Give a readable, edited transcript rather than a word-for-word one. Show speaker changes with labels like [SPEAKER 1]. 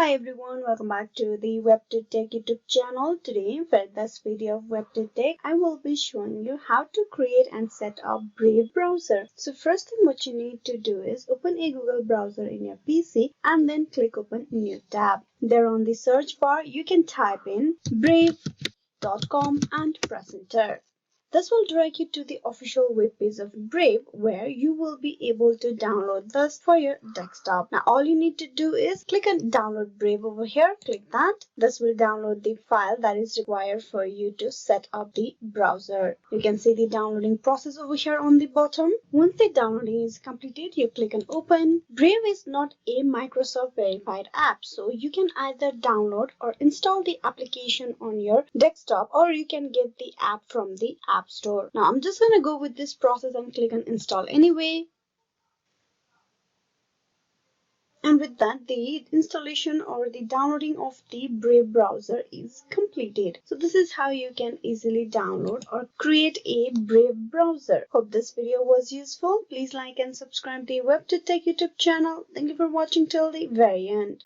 [SPEAKER 1] Hi everyone, welcome back to the WebToTech YouTube channel. Today, for this video of WebToTech, I will be showing you how to create and set up Brave browser. So first thing what you need to do is open a Google browser in your PC and then click open new tab. There on the search bar, you can type in brave.com and press enter. This will direct you to the official web page of Brave where you will be able to download this for your desktop. Now all you need to do is click on download Brave over here. Click that. This will download the file that is required for you to set up the browser. You can see the downloading process over here on the bottom. Once the downloading is completed, you click on open. Brave is not a Microsoft verified app, so you can either download or install the application on your desktop, or you can get the app from the App Store. Now I'm just going to go with this process and click on install anyway. And with that, the installation or the downloading of the Brave browser is completed. So this is how you can easily download or create a Brave browser. Hope this video was useful. Please like and subscribe to the WebToTech YouTube channel. Thank you for watching till the very end.